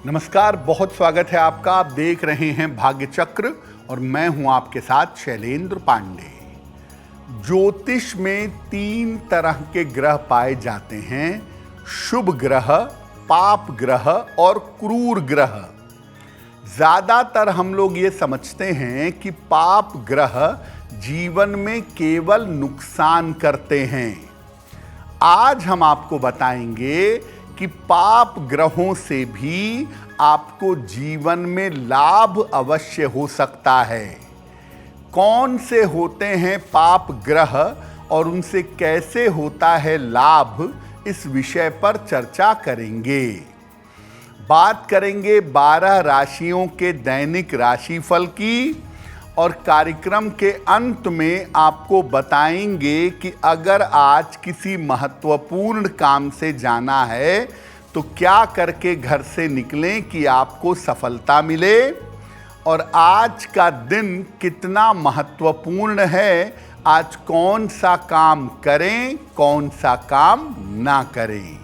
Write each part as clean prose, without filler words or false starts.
नमस्कार, बहुत स्वागत है आपका। आप देख रहे हैं भाग्य चक्र और मैं हूं आपके साथ शैलेंद्र पांडे। ज्योतिष में 3 तरह के ग्रह पाए जाते हैं: शुभ ग्रह, पाप ग्रह और क्रूर ग्रह। ज्यादातर हम लोग ये समझते हैं कि पाप ग्रह जीवन में केवल नुकसान करते हैं। आज हम आपको बताएंगे कि पाप ग्रहों से भी आपको जीवन में लाभ अवश्य हो सकता है। कौन से होते हैं पाप ग्रह और उनसे कैसे होता है लाभ, इस विषय पर चर्चा करेंगे। बात करेंगे 12 राशियों के दैनिक राशिफल की और कार्यक्रम के अंत में आपको बताएंगे कि अगर आज किसी महत्वपूर्ण काम से जाना है तो क्या करके घर से निकलें कि आपको सफलता मिले, और आज का दिन कितना महत्वपूर्ण है, आज कौन सा काम करें, कौन सा काम ना करें।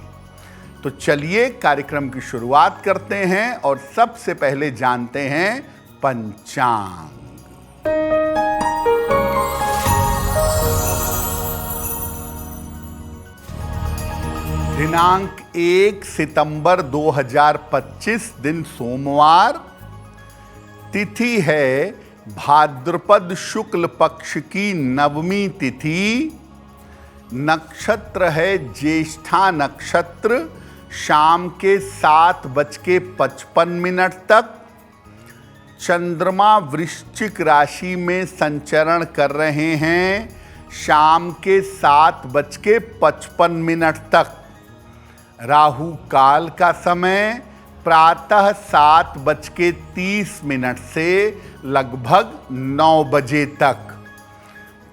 तो चलिए कार्यक्रम की शुरुआत करते हैं और सबसे पहले जानते हैं पंचांग। दिनांक 1 सितंबर 2025, दिन सोमवार। तिथि है भाद्रपद शुक्ल पक्ष की नवमी तिथि। नक्षत्र है ज्येष्ठा नक्षत्र, शाम के 7:55 तक। चंद्रमा वृश्चिक राशि में संचरण कर रहे हैं शाम के 7:55 तक। राहु काल का समय प्रातः 7:30 से लगभग 9 बजे तक।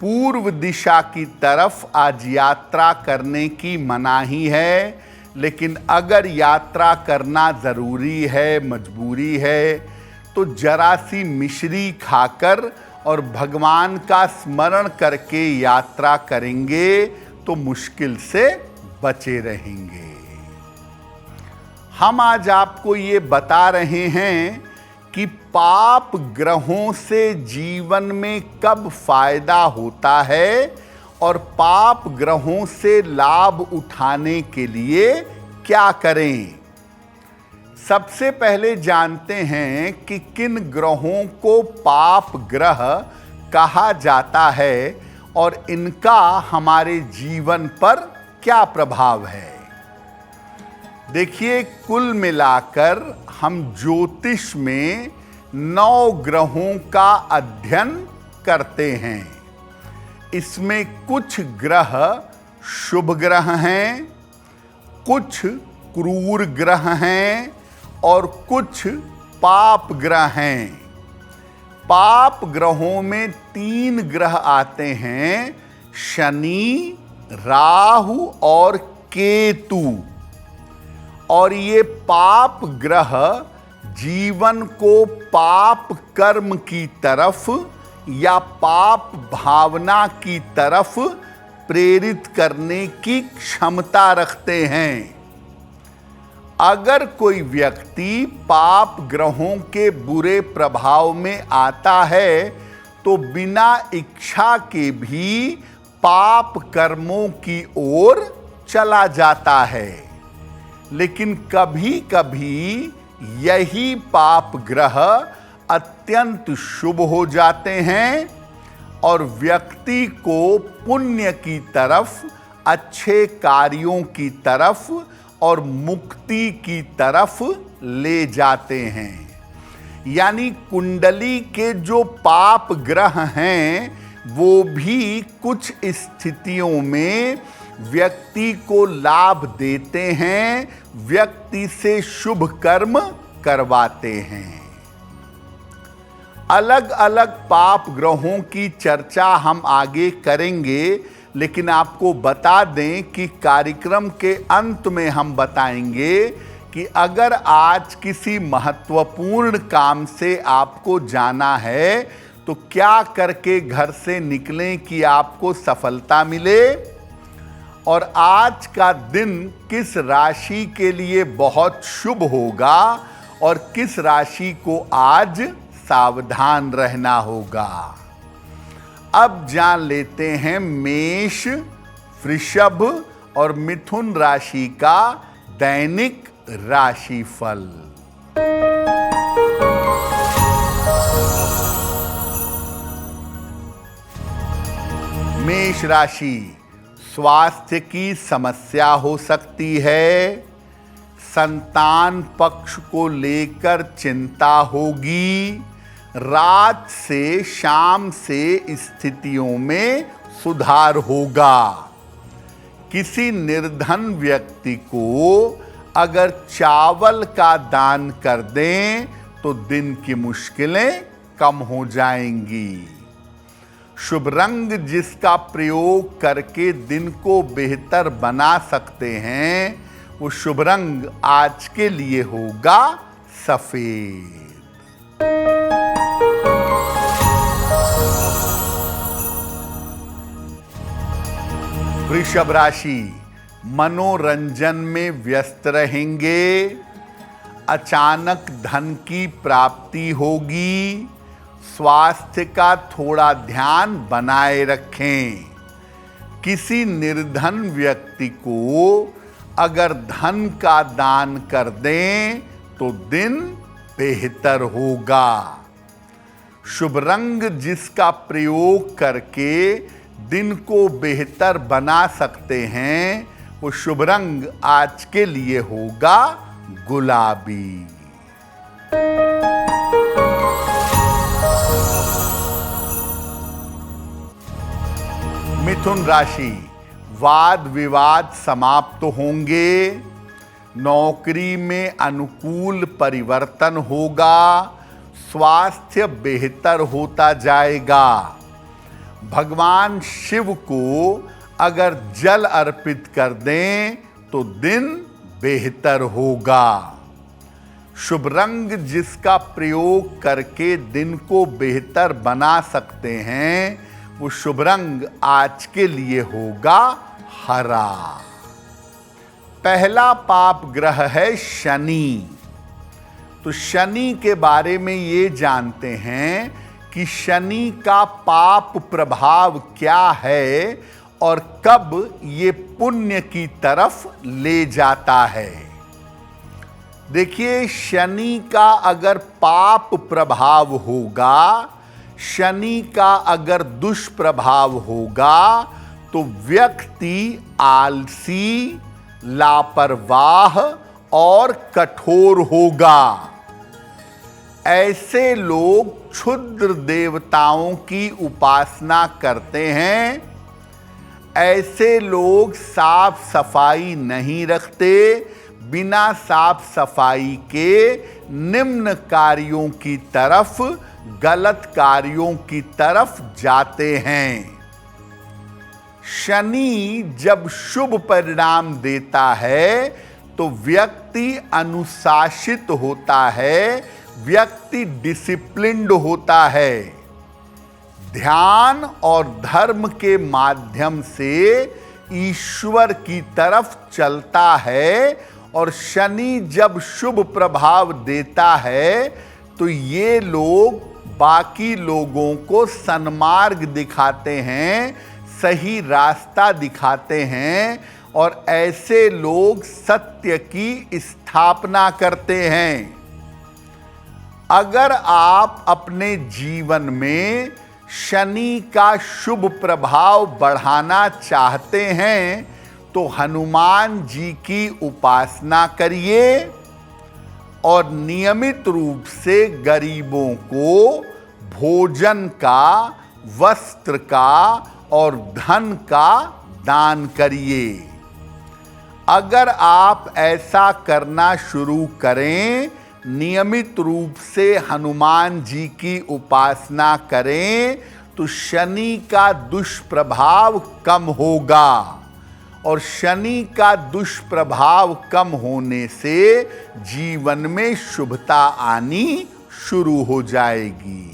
पूर्व दिशा की तरफ आज यात्रा करने की मनाही है, लेकिन अगर यात्रा करना ज़रूरी है, मजबूरी है, तो जरा सी मिश्री खाकर और भगवान का स्मरण करके यात्रा करेंगे तो मुश्किल से बचे रहेंगे। हम आज आपको ये बता रहे हैं कि पाप ग्रहों से जीवन में कब फायदा होता है और पाप ग्रहों से लाभ उठाने के लिए क्या करें। सबसे पहले जानते हैं कि किन ग्रहों को पाप ग्रह कहा जाता है और इनका हमारे जीवन पर क्या प्रभाव है। देखिए, कुल मिलाकर हम ज्योतिष में 9 ग्रहों का अध्ययन करते हैं। इसमें कुछ ग्रह शुभ ग्रह हैं, कुछ क्रूर ग्रह हैं और कुछ पाप ग्रह हैं। पाप ग्रहों में 3 ग्रह आते हैं: शनि, राहु और केतु। और ये पाप ग्रह जीवन को पाप कर्म की तरफ या पाप भावना की तरफ प्रेरित करने की क्षमता रखते हैं। अगर कोई व्यक्ति पाप ग्रहों के बुरे प्रभाव में आता है तो बिना इच्छा के भी पाप कर्मों की ओर चला जाता है। लेकिन कभी कभी यही पाप ग्रह अत्यंत शुभ हो जाते हैं और व्यक्ति को पुण्य की तरफ, अच्छे कार्यों की तरफ और मुक्ति की तरफ ले जाते हैं। यानी कुंडली के जो पाप ग्रह हैं वो भी कुछ स्थितियों में व्यक्ति को लाभ देते हैं, व्यक्ति से शुभ कर्म करवाते हैं। अलग अलग पाप ग्रहों की चर्चा हम आगे करेंगे, लेकिन आपको बता दें कि कार्यक्रम के अंत में हम बताएंगे कि अगर आज किसी महत्वपूर्ण काम से आपको जाना है तो क्या करके घर से निकलें कि आपको सफलता मिले, और आज का दिन किस राशि के लिए बहुत शुभ होगा और किस राशि को आज सावधान रहना होगा। अब जान लेते हैं मेष, वृषभ और मिथुन राशि का दैनिक राशिफल। मेष राशि, स्वास्थ्य की समस्या हो सकती है। संतान पक्ष को लेकर चिंता होगी। रात से शाम से स्थितियों में सुधार होगा। किसी निर्धन व्यक्ति को अगर चावल का दान कर दें तो दिन की मुश्किलें कम हो जाएंगी। शुभ रंग जिसका प्रयोग करके दिन को बेहतर बना सकते हैं, वो शुभ रंग आज के लिए होगा सफेद। वृषभ राशि, मनोरंजन में व्यस्त रहेंगे। अचानक धन की प्राप्ति होगी। स्वास्थ्य का थोड़ा ध्यान बनाए रखें। किसी निर्धन व्यक्ति को अगर धन का दान कर दें तो दिन बेहतर होगा। शुभ रंग जिसका प्रयोग करके दिन को बेहतर बना सकते हैं, वो शुभ रंग आज के लिए होगा गुलाबी। मिथुन राशि, वाद विवाद समाप्त होंगे। नौकरी में अनुकूल परिवर्तन होगा। स्वास्थ्य बेहतर होता जाएगा। भगवान शिव को अगर जल अर्पित कर दें तो दिन बेहतर होगा। शुभ रंग जिसका प्रयोग करके दिन को बेहतर बना सकते हैं, वो शुभ रंग आज के लिए होगा हरा। पहला पाप ग्रह है शनि। तो शनि के बारे में ये जानते हैं कि शनि का पाप प्रभाव क्या है और कब ये पुण्य की तरफ ले जाता है। देखिए, शनि का अगर पाप प्रभाव होगा, शनि का अगर दुष्प्रभाव होगा, तो व्यक्ति आलसी, लापरवाह और कठोर होगा। ऐसे लोग क्षुद्र देवताओं की उपासना करते हैं। ऐसे लोग साफ सफाई नहीं रखते। बिना साफ सफाई के निम्न कार्यों की तरफ, गलत कार्यों की तरफ जाते हैं। शनि जब शुभ परिणाम देता है तो व्यक्ति अनुशासित होता है, व्यक्ति डिसिप्लिन्ड होता है। ध्यान और धर्म के माध्यम से ईश्वर की तरफ चलता है। और शनि जब शुभ प्रभाव देता है तो ये लोग बाकी लोगों को सन्मार्ग दिखाते हैं, सही रास्ता दिखाते हैं और ऐसे लोग सत्य की स्थापना करते हैं। अगर आप अपने जीवन में शनि का शुभ प्रभाव बढ़ाना चाहते हैं तो हनुमान जी की उपासना करिए और नियमित रूप से गरीबों को भोजन का, वस्त्र का और धन का दान करिए। अगर आप ऐसा करना शुरू करें, नियमित रूप से हनुमान जी की उपासना करें, तो शनि का दुष्प्रभाव कम होगा। और शनि का दुष्प्रभाव कम होने से जीवन में शुभता आनी शुरू हो जाएगी।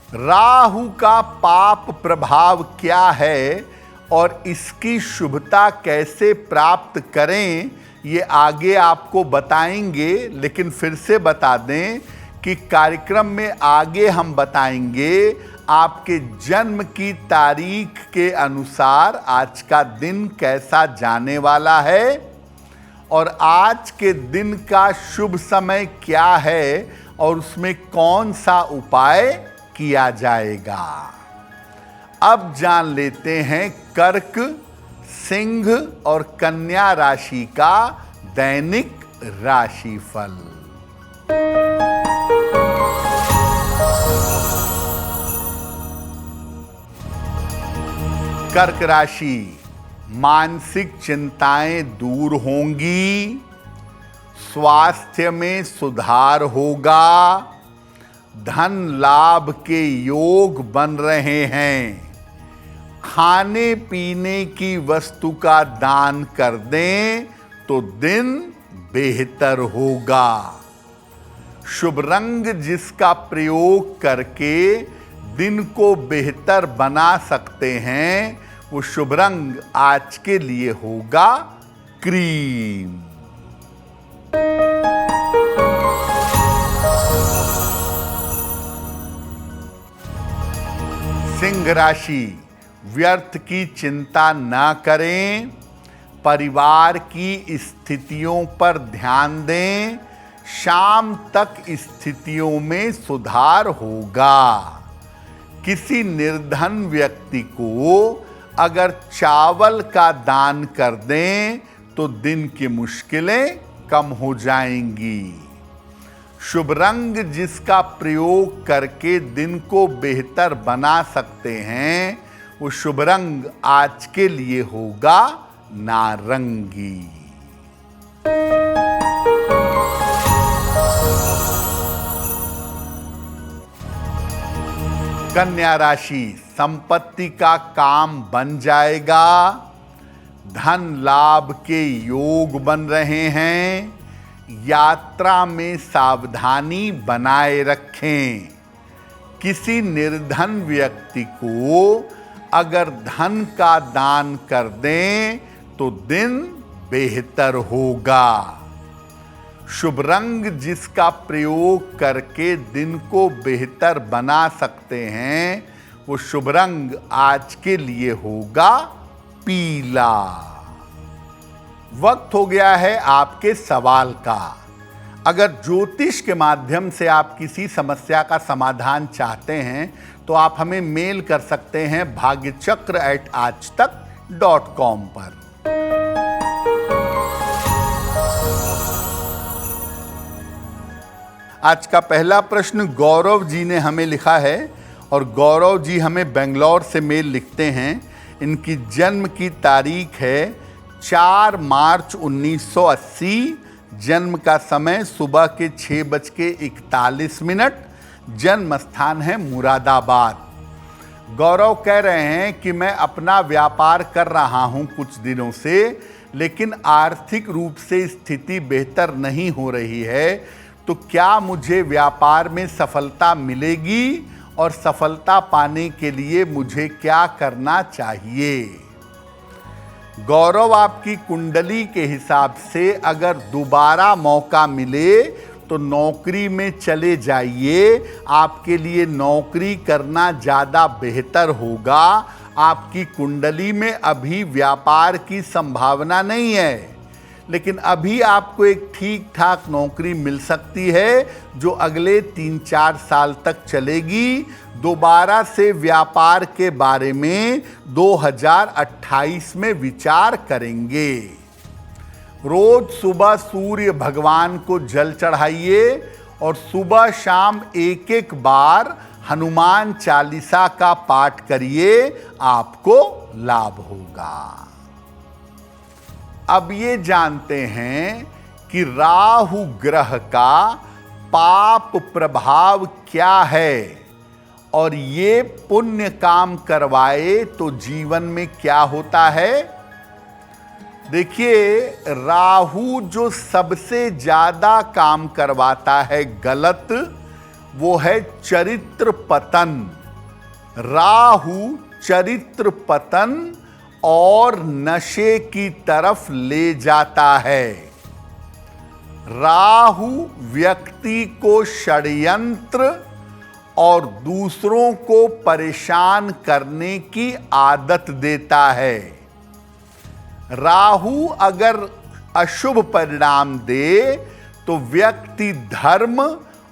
राहु का पाप प्रभाव क्या है और इसकी शुभता कैसे प्राप्त करें, ये आगे आपको बताएंगे, लेकिन फिर से बता दें कि कार्यक्रम में आगे हम बताएंगे आपके जन्म की तारीख के अनुसार आज का दिन कैसा जाने वाला है और आज के दिन का शुभ समय क्या है और उसमें कौन सा उपाय किया जाएगा। अब जान लेते हैं कर्क, सिंह और कन्या राशि का दैनिक राशिफल। कर्क राशि, मानसिक चिंताएं दूर होंगी, स्वास्थ्य में सुधार होगा, धन लाभ के योग बन रहे हैं। खाने पीने की वस्तु का दान कर दें तो दिन बेहतर होगा। शुभ रंग जिसका प्रयोग करके दिन को बेहतर बना सकते हैं वो शुभ रंग आज के लिए होगा क्रीम। सिंह राशि, व्यर्थ की चिंता न करें, परिवार की स्थितियों पर ध्यान दें, शाम तक स्थितियों में सुधार होगा। किसी निर्धन व्यक्ति को अगर चावल का दान कर दें तो दिन की मुश्किलें कम हो जाएंगी। शुभ रंग जिसका प्रयोग करके दिन को बेहतर बना सकते हैं वो शुभ रंग आज के लिए होगा नारंगी। कन्या राशि, संपत्ति का काम बन जाएगा, धन लाभ के योग बन रहे हैं, यात्रा में सावधानी बनाए रखें। किसी निर्धन व्यक्ति को अगर धन का दान कर दें तो दिन बेहतर होगा। शुभ रंग जिसका प्रयोग करके दिन को बेहतर बना सकते हैं वो शुभ रंग आज के लिए होगा पीला। वक्त हो गया है आपके सवाल का। अगर ज्योतिष के माध्यम से आप किसी समस्या का समाधान चाहते हैं तो आप हमें मेल कर सकते हैं bhagyachakra@aajtak.com पर। आज का पहला प्रश्न गौरव जी ने हमें लिखा है और गौरव जी हमें बेंगलौर से मेल लिखते हैं। इनकी जन्म की तारीख है 4 मार्च 1980, जन्म का समय सुबह के 6:41, जन्म स्थान है मुरादाबाद। गौरव कह रहे हैं कि मैं अपना व्यापार कर रहा हूं कुछ दिनों से, लेकिन आर्थिक रूप से स्थिति बेहतर नहीं हो रही है, तो क्या मुझे व्यापार में सफलता मिलेगी और सफलता पाने के लिए मुझे क्या करना चाहिए। गौरव, आपकी कुंडली के हिसाब से अगर दोबारा मौका मिले तो नौकरी में चले जाइए, आपके लिए नौकरी करना ज़्यादा बेहतर होगा। आपकी कुंडली में अभी व्यापार की संभावना नहीं है, लेकिन अभी आपको एक ठीक ठाक नौकरी मिल सकती है जो अगले 3-4 साल तक चलेगी। दोबारा से व्यापार के बारे में 2028 में विचार करेंगे। रोज सुबह सूर्य भगवान को जल चढ़ाइए और सुबह शाम एक बार हनुमान चालीसा का पाठ करिए, आपको लाभ होगा। अब ये जानते हैं कि राहु ग्रह का पाप प्रभाव क्या है और ये पुण्य काम करवाए तो जीवन में क्या होता है। देखिए, राहु जो सबसे ज्यादा काम करवाता है गलत, वो है चरित्र पतन। राहु चरित्र पतन और नशे की तरफ ले जाता है। राहु व्यक्ति को षड्यंत्र और दूसरों को परेशान करने की आदत देता है। राहु अगर अशुभ परिणाम दे तो व्यक्ति धर्म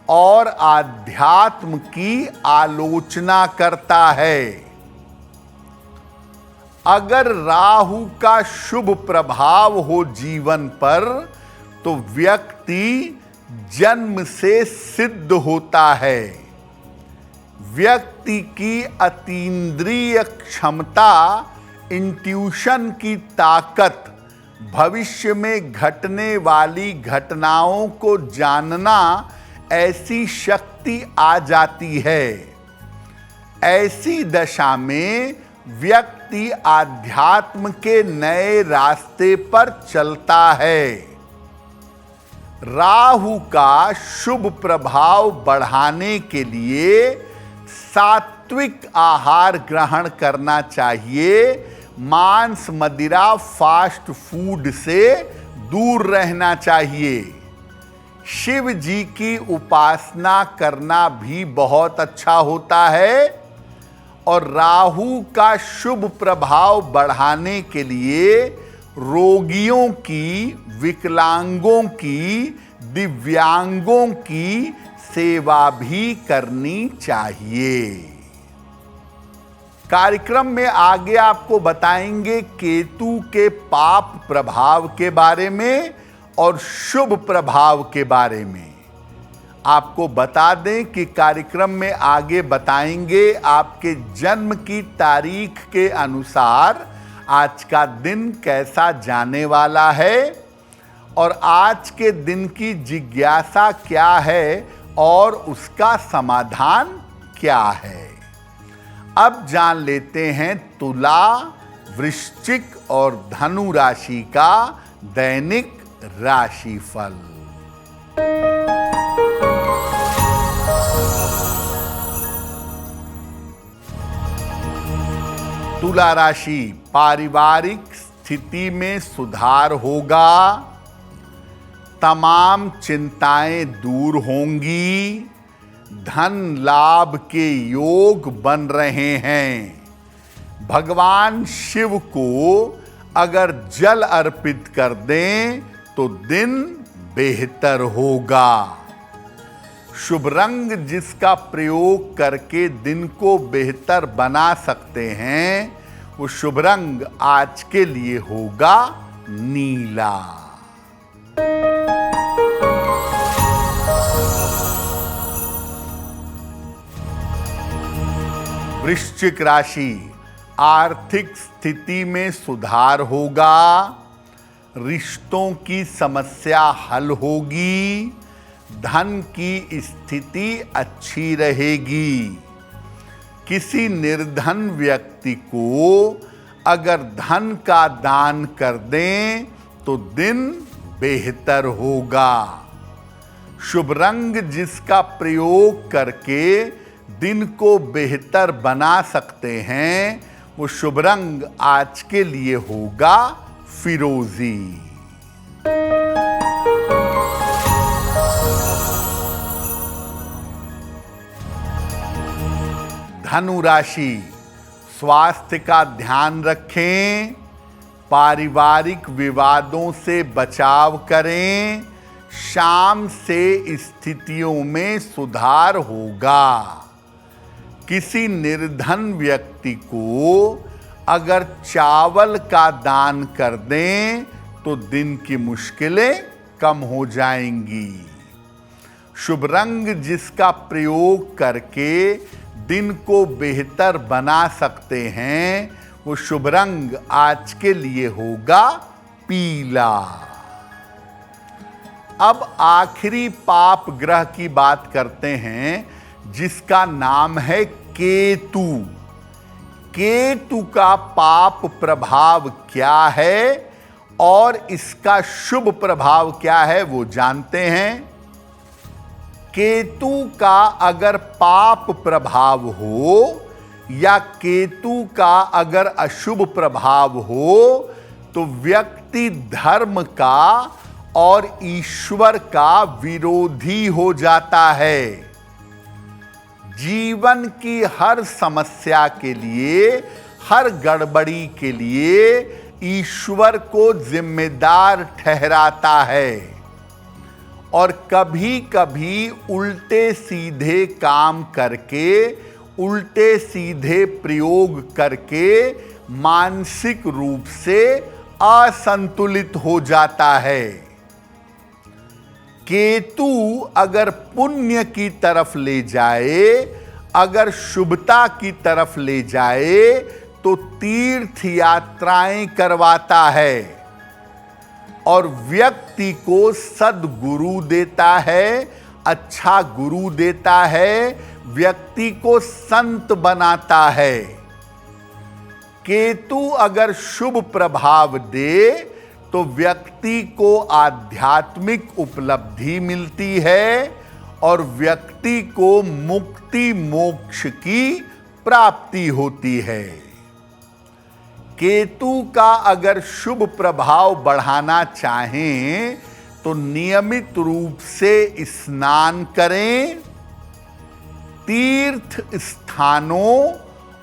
और आध्यात्म की आलोचना करता है। अगर राहु का शुभ प्रभाव हो जीवन पर तो व्यक्ति जन्म से सिद्ध होता है। व्यक्ति की अतीन्द्रिय क्षमता, इंट्यूशन की ताकत, भविष्य में घटने वाली घटनाओं को जानना, ऐसी शक्ति आ जाती है। ऐसी दशा में व्यक्ति आध्यात्म के नए रास्ते पर चलता है। राहु का शुभ प्रभाव बढ़ाने के लिए सात्विक आहार ग्रहण करना चाहिए। मांस, मदिरा, फास्ट फूड से दूर रहना चाहिए। शिव जी की उपासना करना भी बहुत अच्छा होता है। और राहु का शुभ प्रभाव बढ़ाने के लिए रोगियों की, विकलांगों की, दिव्यांगों की सेवा भी करनी चाहिए। कार्यक्रम में आगे आपको बताएंगे केतु के पाप प्रभाव के बारे में और शुभ प्रभाव के बारे में। आपको बता दें कि कार्यक्रम में आगे बताएंगे आपके जन्म की तारीख के अनुसार आज का दिन कैसा जाने वाला है और आज के दिन की जिज्ञासा क्या है और उसका समाधान क्या है। अब जान लेते हैं तुला, वृश्चिक और धनु राशि का दैनिक राशिफल। तुला राशि, पारिवारिक स्थिति में सुधार होगा। तमाम चिंताएं दूर होंगी। धन लाभ के योग बन रहे हैं। भगवान शिव को अगर जल अर्पित कर दें तो दिन बेहतर होगा। शुभ रंग जिसका प्रयोग करके दिन को बेहतर बना सकते हैं वो शुभ रंग आज के लिए होगा नीला। वृश्चिक राशि, आर्थिक स्थिति में सुधार होगा। रिश्तों की समस्या हल होगी। धन की स्थिति अच्छी रहेगी। किसी निर्धन व्यक्ति को अगर धन का दान कर दें तो दिन बेहतर होगा। शुभ रंग जिसका प्रयोग करके दिन को बेहतर बना सकते हैं वो शुभ रंग आज के लिए होगा फिरोजी। धनु राशि, स्वास्थ्य का ध्यान रखें। पारिवारिक विवादों से बचाव करें। शाम से स्थितियों में सुधार होगा। किसी निर्धन व्यक्ति को अगर चावल का दान कर दें तो दिन की मुश्किलें कम हो जाएंगी। शुभ रंग जिसका प्रयोग करके दिन को बेहतर बना सकते हैं वो शुभ रंग आज के लिए होगा पीला। अब आखिरी पाप ग्रह की बात करते हैं जिसका नाम है केतु। केतु का पाप प्रभाव क्या है और इसका शुभ प्रभाव क्या है वो जानते हैं। केतु का अगर पाप प्रभाव हो या केतु का अगर अशुभ प्रभाव हो तो व्यक्ति धर्म का और ईश्वर का विरोधी हो जाता है। जीवन की हर समस्या के लिए, हर गड़बड़ी के लिए ईश्वर को जिम्मेदार ठहराता है और कभी कभी उल्टे सीधे काम करके, उल्टे सीधे प्रयोग करके मानसिक रूप से असंतुलित हो जाता है। केतु अगर पुण्य की तरफ ले जाए, अगर शुभता की तरफ ले जाए तो तीर्थ यात्राएं करवाता है और व्यक्ति को सद्गुरु देता है, अच्छा गुरु देता है, व्यक्ति को संत बनाता है। केतु अगर शुभ प्रभाव दे तो व्यक्ति को आध्यात्मिक उपलब्धि मिलती है और व्यक्ति को मुक्ति मोक्ष की प्राप्ति होती है। केतु का अगर शुभ प्रभाव बढ़ाना चाहें तो नियमित रूप से स्नान करें, तीर्थ स्थानों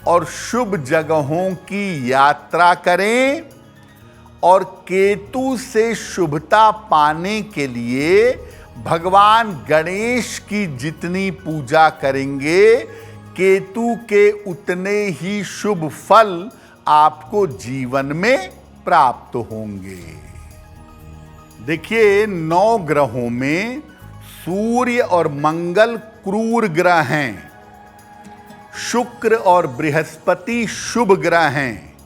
और शुभ जगहों की यात्रा करें और केतु से शुभता पाने के लिए भगवान गणेश की जितनी पूजा करेंगे, केतु के उतने ही शुभ फल आपको जीवन में प्राप्त होंगे। देखिए, 9 ग्रहों में सूर्य और मंगल क्रूर ग्रह हैं, शुक्र और बृहस्पति शुभ ग्रह हैं,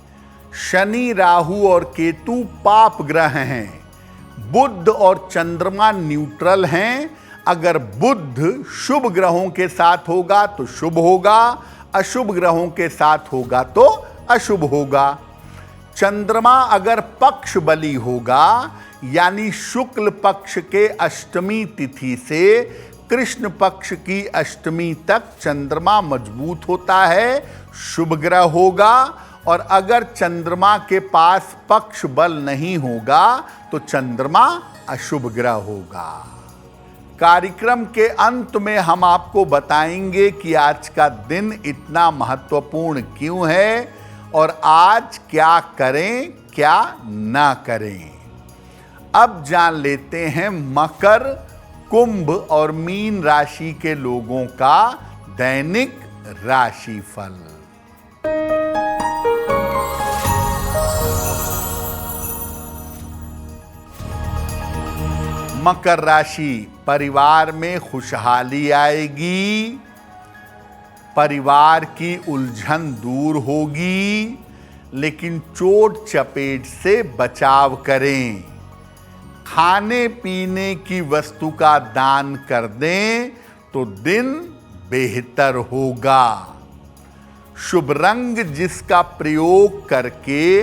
शनि राहु और केतु पाप ग्रह हैं, बुध और चंद्रमा न्यूट्रल हैं। अगर बुध शुभ ग्रहों के साथ होगा तो शुभ होगा, अशुभ ग्रहों के साथ होगा तो अशुभ होगा। चंद्रमा अगर पक्ष बली होगा, यानी शुक्ल पक्ष के अष्टमी तिथि से कृष्ण पक्ष की अष्टमी तक चंद्रमा मजबूत होता है, शुभ ग्रह होगा। और अगर चंद्रमा के पास पक्ष बल नहीं होगा तो चंद्रमा अशुभ ग्रह होगा। कार्यक्रम के अंत में हम आपको बताएंगे कि आज का दिन इतना महत्वपूर्ण क्यों है और आज क्या करें, क्या ना करें। अब जान लेते हैं मकर, कुंभ और मीन राशि के लोगों का दैनिक राशिफल। मकर राशि, परिवार में खुशहाली आएगी, परिवार की उलझन दूर होगी, लेकिन चोट चपेट से बचाव करें। खाने पीने की वस्तु का दान कर दें तो दिन बेहतर होगा। शुभ रंग जिसका प्रयोग करके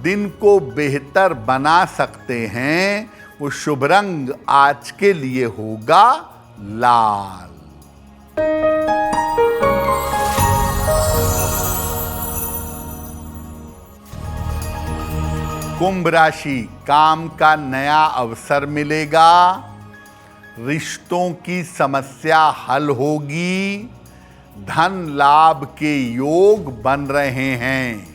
दिन को बेहतर बना सकते हैं, वो शुभ रंग आज के लिए होगा लाल। कुंभ राशि, काम का नया अवसर मिलेगा, रिश्तों की समस्या हल होगी, धन लाभ के योग बन रहे हैं।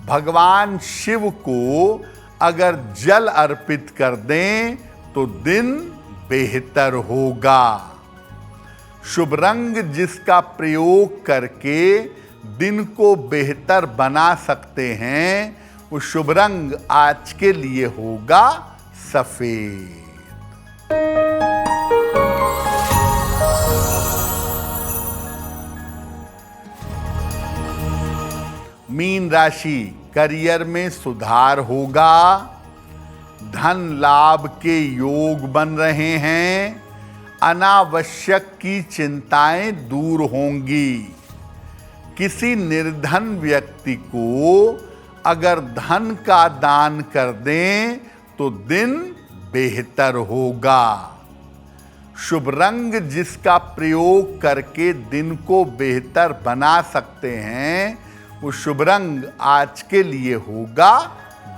भगवान शिव को अगर जल अर्पित कर दें तो दिन बेहतर होगा। शुभ रंग जिसका प्रयोग करके दिन को बेहतर बना सकते हैं, वो शुभ रंग आज के लिए होगा सफेद। मीन राशि, करियर में सुधार होगा, धन लाभ के योग बन रहे हैं, अनावश्यक की चिंताएं दूर होंगी। किसी निर्धन व्यक्ति को अगर धन का दान कर दें तो दिन बेहतर होगा। शुभ रंग जिसका प्रयोग करके दिन को बेहतर बना सकते हैं, वो शुभ रंग आज के लिए होगा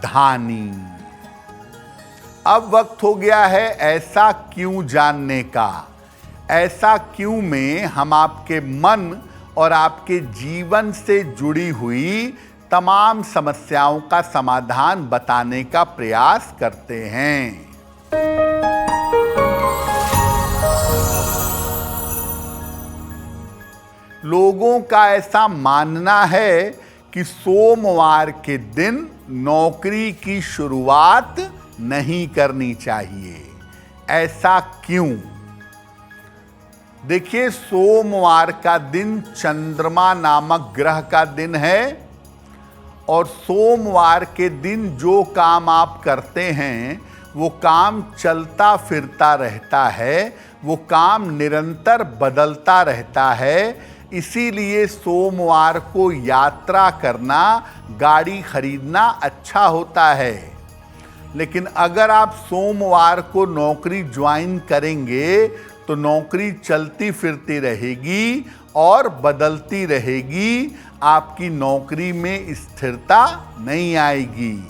धानी। अब वक्त हो गया है ऐसा क्यों जानने का। ऐसा क्यों में हम आपके मन और आपके जीवन से जुड़ी हुई तमाम समस्याओं का समाधान बताने का प्रयास करते हैं। लोगों का ऐसा मानना है कि सोमवार के दिन नौकरी की शुरुआत नहीं करनी चाहिए। ऐसा क्यों? देखिए, सोमवार का दिन चंद्रमा नामक ग्रह का दिन है और सोमवार के दिन जो काम आप करते हैं वो काम चलता फिरता रहता है, वो काम निरंतर बदलता रहता है। इसीलिए सोमवार को यात्रा करना, गाड़ी खरीदना अच्छा होता है। लेकिन अगर आप सोमवार को नौकरी ज्वाइन करेंगे तो नौकरी चलती फिरती रहेगी और बदलती रहेगी, आपकी नौकरी में स्थिरता नहीं आएगी।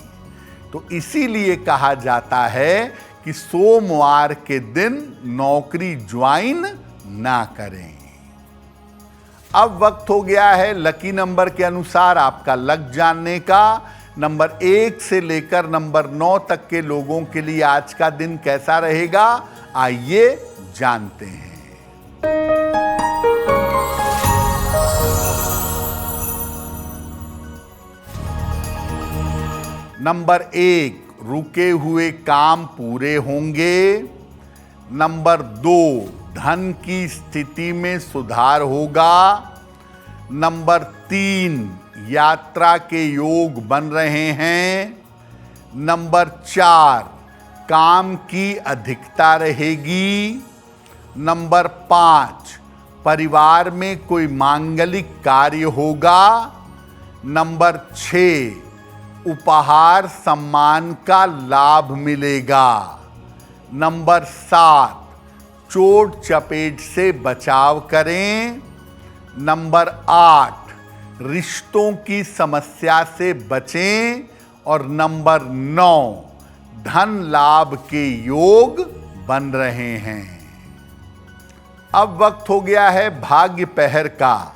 तो इसीलिए कहा जाता है कि सोमवार के दिन नौकरी ज्वाइन ना करें। अब वक्त हो गया है लकी नंबर के अनुसार आपका लक जानने का। नंबर 1 से लेकर नंबर 9 तक के लोगों के लिए आज का दिन कैसा रहेगा, आइए जानते हैं। नंबर 1, रुके हुए काम पूरे होंगे। नंबर 2, धन की स्थिति में सुधार होगा। नंबर 3, यात्रा के योग बन रहे हैं। नंबर 4, काम की अधिकता रहेगी। नंबर 5, परिवार में कोई मांगलिक कार्य होगा। नंबर 6, उपहार सम्मान का लाभ मिलेगा। नंबर 7, चोट चपेट से बचाव करें। नंबर 8, रिश्तों की समस्या से बचें। और नंबर 9, धन लाभ के योग बन रहे हैं। अब वक्त हो गया है भाग्य पहर का।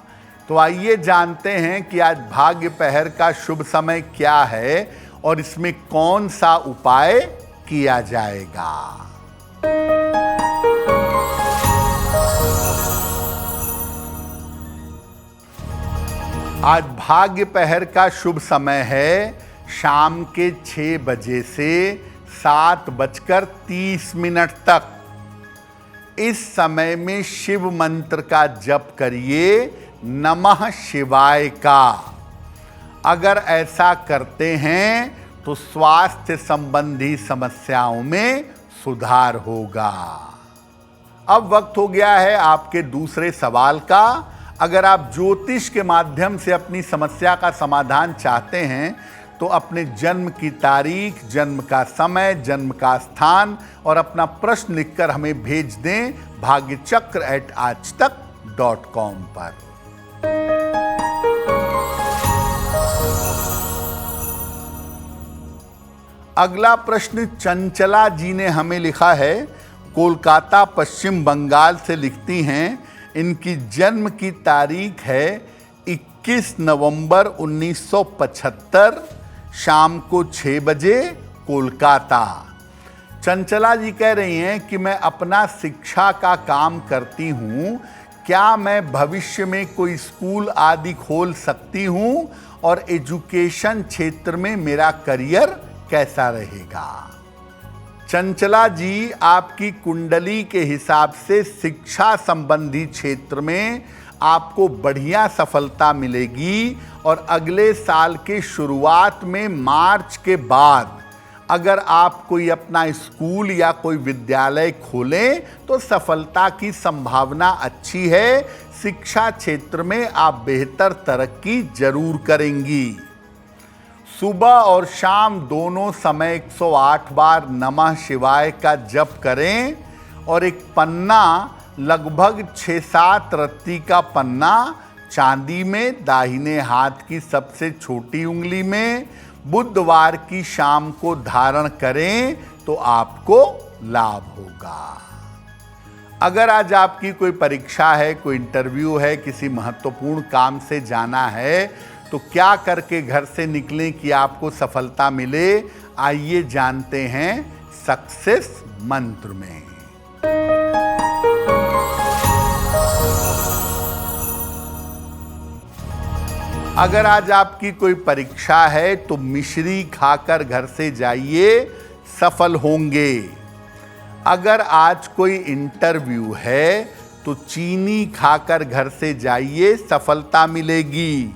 तो आइए जानते हैं कि आज भाग्य पहर का शुभ समय क्या है और इसमें कौन सा उपाय किया जाएगा। आज भाग्य पहर का शुभ समय है शाम के 6 बजे से 7:30 तक। इस समय में शिव मंत्र का जप करिए, नमः शिवाय का। अगर ऐसा करते हैं तो स्वास्थ्य संबंधी समस्याओं में सुधार होगा। अब वक्त हो गया है आपके दूसरे सवाल का। अगर आप ज्योतिष के माध्यम से अपनी समस्या का समाधान चाहते हैं तो अपने जन्म की तारीख, जन्म का समय, जन्म का स्थान और अपना प्रश्न लिखकर हमें भेज दें bhagyachakra@aajtak.com पर। अगला प्रश्न चंचला जी ने हमें लिखा है। कोलकाता, पश्चिम बंगाल से लिखती हैं। इनकी जन्म की तारीख है 21 नवंबर 1975, शाम को 6 बजे, कोलकाता। चंचला जी कह रही हैं कि मैं अपना शिक्षा का काम करती हूँ, क्या मैं भविष्य में कोई स्कूल आदि खोल सकती हूँ और एजुकेशन क्षेत्र में मेरा करियर कैसा रहेगा। चंचला जी, आपकी कुंडली के हिसाब से शिक्षा संबंधी क्षेत्र में आपको बढ़िया सफलता मिलेगी और अगले साल के शुरुआत में मार्च के बाद अगर आप कोई अपना स्कूल या कोई विद्यालय खोलें तो सफलता की संभावना अच्छी है। शिक्षा क्षेत्र में आप बेहतर तरक्की जरूर करेंगी। सुबह और शाम दोनों समय 108 बार नमः शिवाय का जप करें और एक पन्ना, लगभग 6-7 रत्ती का पन्ना, चांदी में, दाहिने हाथ की सबसे छोटी उंगली में, बुधवार की शाम को धारण करें। तो आपको लाभ होगा। अगर आज आपकी कोई परीक्षा है, कोई इंटरव्यू है, किसी महत्वपूर्ण काम से जाना है, तो क्या करके घर से निकलें कि आपको सफलता मिले, आइए जानते हैं सक्सेस मंत्र में। अगर आज आपकी कोई परीक्षा है तो मिश्री खाकर घर से जाइए, सफल होंगे। अगर आज कोई इंटरव्यू है तो चीनी खाकर घर से जाइए, सफलता मिलेगी।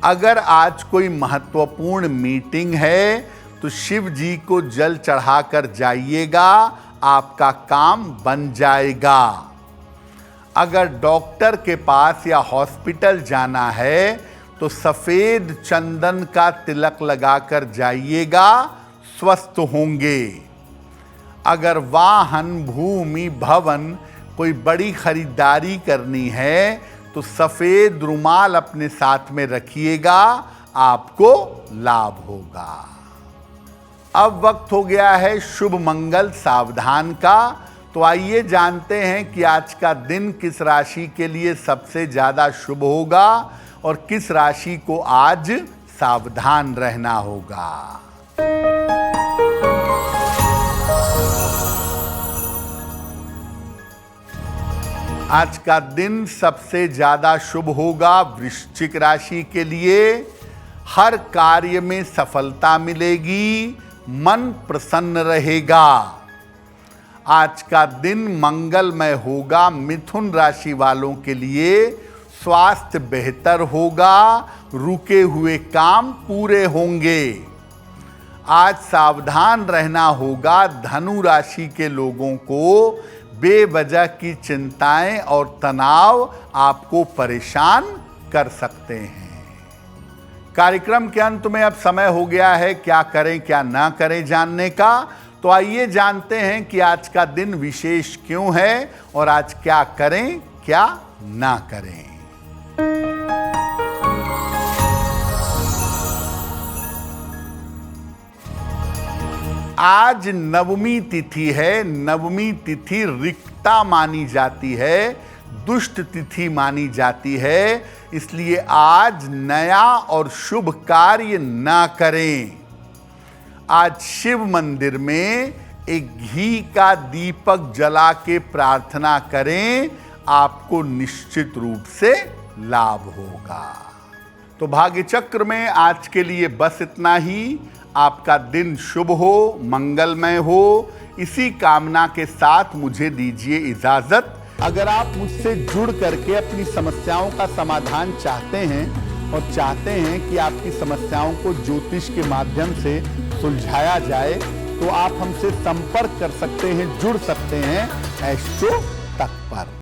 अगर आज कोई महत्वपूर्ण मीटिंग है तो शिव जी को जल चढ़ाकर जाइएगा, आपका काम बन जाएगा। अगर डॉक्टर के पास या हॉस्पिटल जाना है तो सफेद चंदन का तिलक लगाकर जाइएगा, स्वस्थ होंगे। अगर वाहन, भूमि, भवन कोई बड़ी खरीदारी करनी है तो सफेद रुमाल अपने साथ में रखिएगा, आपको लाभ होगा। अब वक्त हो गया है शुभ मंगल सावधान का, तो आइए जानते हैं कि आज का दिन किस राशि के लिए सबसे ज्यादा शुभ होगा और किस राशि को आज सावधान रहना होगा। आज का दिन सबसे ज्यादा शुभ होगा वृश्चिक राशि के लिए। हर कार्य में सफलता मिलेगी, मन प्रसन्न रहेगा। आज का दिन मंगलमय होगा मिथुन राशि वालों के लिए। स्वास्थ्य बेहतर होगा, रुके हुए काम पूरे होंगे। आज सावधान रहना होगा धनु राशि के लोगों को। बेवजह की चिंताएं और तनाव आपको परेशान कर सकते हैं। कार्यक्रम के अंत में अब समय हो गया है क्या करें क्या ना करें जानने का, तो आइए जानते हैं कि आज का दिन विशेष क्यों है और आज क्या करें क्या ना करें। आज नवमी तिथि है। नवमी तिथि रिक्ता मानी जाती है, दुष्ट तिथि मानी जाती है, इसलिए आज नया और शुभ कार्य ना करें। आज शिव मंदिर में एक घी का दीपक जला के प्रार्थना करें, आपको निश्चित रूप से लाभ होगा। तो भाग्य चक्र में आज के लिए बस इतना ही। आपका दिन शुभ हो, मंगलमय हो, इसी कामना के साथ मुझे दीजिए इजाजत। अगर आप मुझसे जुड़ करके अपनी समस्याओं का समाधान चाहते हैं और चाहते हैं कि आपकी समस्याओं को ज्योतिष के माध्यम से सुलझाया जाए, तो आप हमसे संपर्क कर सकते हैं, जुड़ सकते हैं एस्ट्रो तक पर।